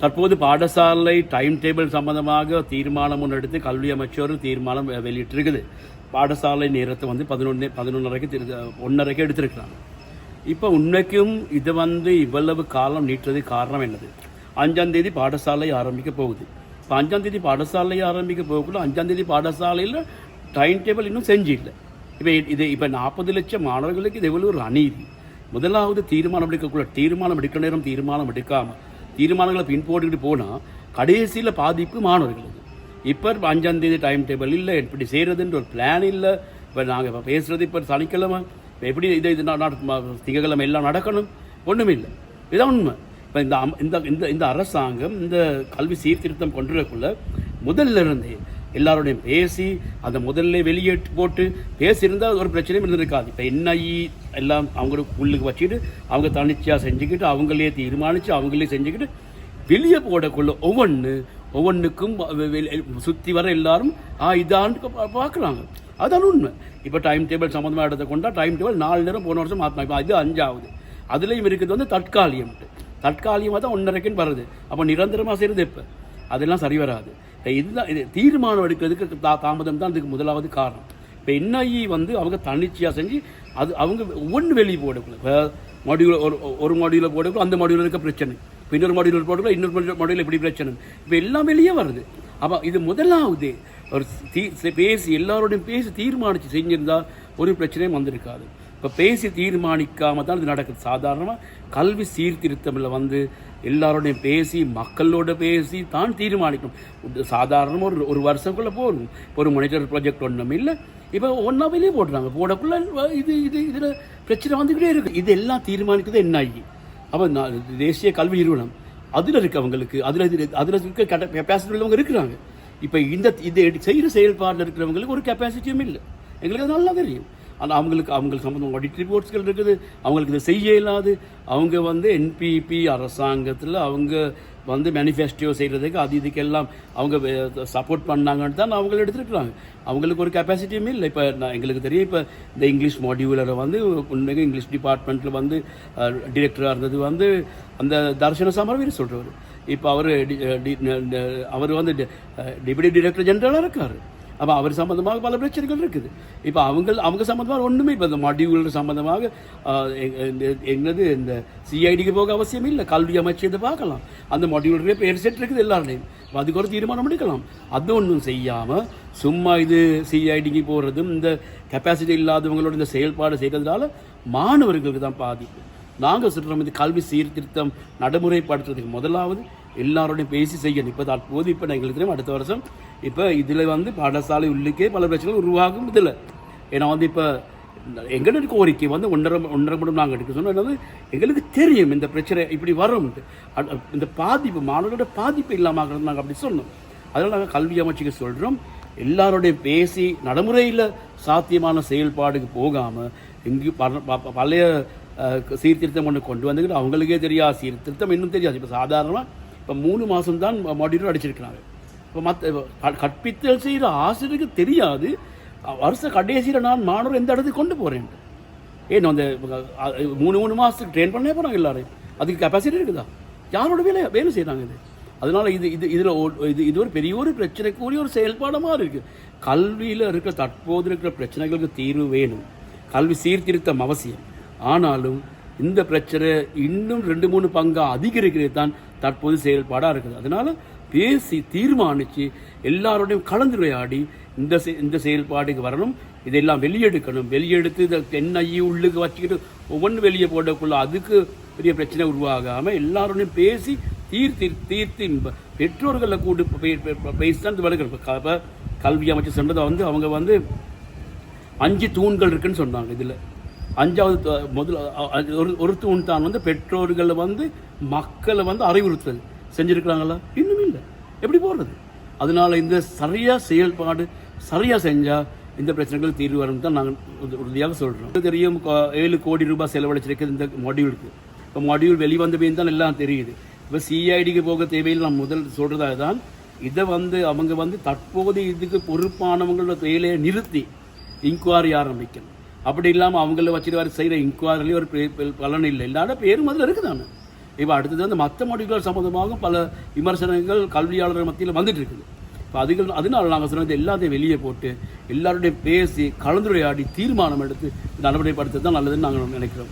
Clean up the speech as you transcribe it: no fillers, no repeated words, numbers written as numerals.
தற்போது பாடசாலை time table சம்பந்தமாக தீர்மானம் ஒன்று எடுத்து கல்வி அமைச்சர் தீர்மானம் வெளியிட்டிருக்குது. பாடசாலை நேரத்தை வந்து 11:30 எடுத்திருக்கிறாங்க. இப்போ உண்மைக்கும் இதை வந்து இவ்வளவு காலம் நீட்டுறதுக்கு காரணம் என்னது? 5ஆம் தேதி பாடசாலை ஆரம்பிக்க போகுது. இப்போ 5ஆம் தேதி பாடசாலை ஆரம்பிக்க போகக்குள்ள 5ஆம் தேதி பாடசாலையில் டைம் டேபிள் இன்னும் செஞ்சில்லை. இப்போ 40 லட்சம் மாணவர்களுக்கு இது எவ்வளோ ஒரு அநீதி. முதலாவது தீர்மானம் எடுக்க நேரம் தீர்மானம் எடுக்காமல் தீர்மானங்களை பின்போட்டுக்கிட்டு போனால் கடைசியில் பாதிப்பு மாணவர்களுக்கு. இப்போ 5ஆம் தேதி டைம் டேபிள் இல்லை, எப்படி செய்கிறதுன்ற ஒரு பிளான் இல்லை. இப்போ நாங்கள் இப்போ பேசுகிறது இப்போ சனிக்கிழமை எப்படி இது திங்கக்கிழமை எல்லாம் நடக்கணும், ஒன்றுமே இல்லை. இதுதான் உண்மை. இப்போ இந்த அரசாங்கம் இந்த கல்வி சீர்திருத்தம் கொண்டுறக்குள்ள முதல்ல இருந்தே எல்லாரோடையும் பேசி அதை முதல்ல வெளியேட்டு போட்டு பேசியிருந்தால் ஒரு பிரச்சனையும் இருந்திருக்காது. இப்போ என்ஐஇ எல்லாம் அவங்களுக்கு உள்ளுக்கு வச்சுட்டு அவங்க தனிச்சையாக செஞ்சுக்கிட்டு அவங்களே தீர்மானித்து அவங்களே செஞ்சுக்கிட்டு வெளியே போடக்குள்ள ஒவ்வொன்றுக்கும் சுற்றி வர எல்லாரும் இதான்னு பார்க்குறாங்க. அதான் உண்மை. இப்போ டைம் டேபிள் சம்மந்தமாக எடுத்து கொண்டா டைம் டேபிள் 4 நேரம் போன வருஷம் மாற்றினா. இப்போ இது 5ஆவது. அதுலேயும் இருக்கிறது வந்து தற்காலிகமாக தான் 1:30 வருது. அப்போ நிரந்தரமாக செய்கிறது இப்போ அதெல்லாம் சரி வராது. இதுதான் இது தீர்மானம் எடுக்கிறதுக்கு தாமதம் தான் அதுக்கு முதலாவது காரணம். இப்போ என்ஐஇ வந்து அவங்க தன்னிச்சையாக செஞ்சு அது அவங்க ஒவ்வொன்று வெளியே போடக்குள்ள இப்போ மாடியூல் ஒரு மாடியூலில் போடக்குள்ள அந்த மாடியூலில் இருக்க பிரச்சனை, இப்போ இன்னொரு மாடியூல் போடக்குள்ள இன்னொரு மாடியூல் எப்படி பிரச்சனை, இப்போ எல்லாம் வெளியே வருது. அப்போ இது முதலாவது ஒரு பேசி எல்லாரோடையும் பேசி தீர்மானித்து செஞ்சிருந்தால் ஒரு பிரச்சனையும் வந்திருக்காது. இப்போ பேசி தீர்மானிக்காமல் தான் இது நடக்குது. சாதாரணமாக கல்வி சீர்திருத்தமில் வந்து எல்லாரோடையும் பேசி மக்களோட பேசி தான் தீர்மானிக்கணும். சாதாரணமாக ஒரு வருஷக்குள்ளே போகணும். இப்போ ஒரு மானிட்டர் ப்ராஜெக்ட் ஒன்றும் இல்லை, இப்போ ஒன்றா வெளியே போடக்குள்ள இதில் பிரச்சனை வந்துக்கிட்டே இருக்குது. இது எல்லாம் தீர்மானிக்கிறது என்ஐஇ. அப்போ தேசிய கல்வி நிறுவனம் அதில் இருக்கவங்களுக்கு அதில் இருக்க கெப்பாசிட்டி உள்ளவங்க இருக்கிறாங்க. இப்போ இதை செய்கிற செயல்பாட்டில் இருக்கிறவங்களுக்கு ஒரு கெப்பாசிட்டியும் இல்லை. எங்களுக்கு அது நல்லா தெரியும். ஆனால் அவங்களுக்கு சம்மந்தம் ஆடிட் ரிப்போர்ட்ஸ்கள் இருக்குது. அவங்களுக்கு இதை செய்ய இயலாது. அவங்க வந்து என்பிபி அரசாங்கத்தில் அவங்க வந்து மேனிஃபெஸ்டோ செய்கிறதுக்கு இதுக்கெல்லாம் அவங்க சப்போர்ட் பண்ணாங்கன்னு தான் அவங்கள எடுத்துருக்குறாங்க. அவங்களுக்கு ஒரு கெப்பாசிட்டியுமே இல்லை. இப்போ எங்களுக்கு தெரியும், இப்போ இந்த இங்கிலீஷ் மாடியூலரை வந்து உண்மையாக இங்கிலீஷ் டிபார்ட்மெண்ட்டில் வந்து டிரெக்டராக இருந்தது வந்து அந்த தர்ஷன சமரவீர் சொல்கிறவர். இப்போ அவர் வந்து டெபுட்டி டைரக்டர் ஜெனரலாக இருக்கார். அப்போ அவர் சம்மந்தமாக பல பிரச்சனைகள் இருக்குது. இப்போ அவங்க சம்மந்தமாக ஒன்றுமே இப்போ இந்த மாடியூல் சம்மந்தமாக எங்களது இந்த சிஐடிக்கு போக அவசியம் இல்லை. கல்வி அமைச்சதை பார்க்கலாம். அந்த மாடியூலுடைய பேர் செட் இருக்குது எல்லாருடையும். அதுக்கு ஒரு தீர்மானம் எடுக்கலாம். அது ஒன்றும் செய்யாமல் சும்மா இது சிஐடிக்கு போகிறதும் இந்த கெப்பாசிட்டி இல்லாதவங்களோட இந்த செயல்பாடு செய்கிறதுனால மாணவர்களுக்கு தான் பாதிப்பு. நாங்கள் சொல்கிறோம், இந்த கல்வி சீர்திருத்தம் நடைமுறைப்படுத்துறதுக்கு முதலாவது எல்லாரோடையும் பேசி செய்யணும். இப்போ தற்போது இப்போ எங்களுக்கு தெரியும் அடுத்த வருஷம் இப்போ இதில் வந்து பாடசாலை உள்ளுக்கே பல பிரச்சனைகள் உருவாகும். இதில் ஏன்னா வந்து இப்போ எங்களுக்கு கோரிக்கை வந்து 1.5 மணி நாங்கள் எடுக்க சொன்னது எங்களுக்கு தெரியும் இந்த பிரச்சனை இப்படி வரும். இந்த பாதிப்பு மாணவர்களோட பாதிப்பு இல்லாமல் நாங்கள் அப்படி சொன்னோம். அதனால் நாங்கள் கல்வி அமைச்சுக்கு சொல்கிறோம், எல்லாரோடையும் பேசி நடைமுறையில் சாத்தியமான செயல்பாடுக்கு போகாமல் எங்கேயும் பழைய சீர்திருத்தம் ஒன்று கொண்டு வந்துக்கிட்டு அவங்களுக்கே தெரியாது, சீர்திருத்தம் இன்னும் தெரியாது. இப்போ சாதாரணமாக இப்போ 3 மாதம் தான் மாடியூல் அடிச்சிருக்கிறாங்க. இப்போ மற்ற கற்பித்தல் செய்கிற ஆசிரியருக்கு தெரியாது வருஷ கடைசியில் நான் மாணவர் எந்த இடத்துக்கு கொண்டு போகிறேன். ஏன் அந்த 3 மாதத்துக்கு ட்ரெயின் பண்ணே போகிறாங்க எல்லாரையும். அதுக்கு கெப்பாசிட்டி இருக்குதா? யாரோட வேலை செய்கிறாங்க இது? அதனால் இது ஒரு பெரிய ஒரு பிரச்சனைக்குரிய ஒரு செயல்பாடமாக இருக்குது. கல்வியில் இருக்கிற தற்போது இருக்கிற பிரச்சனைகளுக்கு தீர்வு வேணும். கல்வி சீர்திருத்தம் அவசியம். ஆனாலும் இந்த பிரச்சனை இன்னும் 2-3 பங்காக அதிகரிக்கிறது தான் தற்போது செயல்பாடாக இருக்குது. அதனால் பேசி தீர்மானித்து எல்லாரோடையும் கலந்துரையாடி இந்த செயல்பாடுக்கு வரணும். இதெல்லாம் வெளியெடுத்து இதை என்ஐஇ உள்ளுக்கு வச்சுக்கிட்டு ஒவ்வொன்று வெளியே போடக்குள்ள அதுக்கு பெரிய பிரச்சனை உருவாகாமல் எல்லாரோடையும் பேசி தீர்த்து பெற்றோர்களை கூட்டு பேசி தான் இது வருகிறது. இப்போ கல்வி அமைச்சர் சொன்னதை வந்து அவங்க வந்து 5 தூண்கள் இருக்குன்னு சொன்னாங்க. இதில் 5வது ஒரு தூண் தான் வந்து பெற்றோர்களை வந்து மக்களை வந்து அறிவுறுத்தல் செஞ்சுருக்கிறாங்களா? இன்னும் இல்லை. எப்படி போடுறது? அதனால் இந்த சரியாக செயல்பாடு சரியாக செஞ்சால் இந்த பிரச்சனைகள் தீர்வு வரும் தான் நாங்கள் உறுதியாக சொல்கிறோம். தெரியும் 7 கோடி ரூபாய் செலவழிச்சிருக்கு இந்த மாடியூலுக்கு. இப்போ மாடியூல் வெளிவந்தபே தான் எல்லாம் தெரியுது. இப்போ சிஐடிக்கு போக தேவையில் நான் முதல் சொல்கிறதா தான் இதை வந்து அவங்க வந்து தற்போது இதுக்கு பொறுப்பானவங்களோட வேலையை நிறுத்தி இன்குவாரி ஆரம்பிக்கணும். அப்படி இல்லாமல் அவங்கள வச்சுட்டு வர செய்கிற இன்குவாரிலேயே ஒரு பலன் இல்லை. இல்லாத பேரும் அதில் இருக்குதானே. இப்போ அடுத்தது வந்து மற்ற மொழிகள் சம்மந்தமாக பல விமர்சனங்கள் கல்வியாளர்கள் மத்தியில் வந்துட்டு இருக்குது. இப்போ அதனால நாங்கள் சொன்னது எல்லாத்தையும் வெளியே போட்டு எல்லாருடையும் பேசி கலந்துரையாடி தீர்மானம் எடுத்து நடைமுறைப்படுத்த தான் நல்லதுன்னு நாங்கள் நினைக்கிறோம்.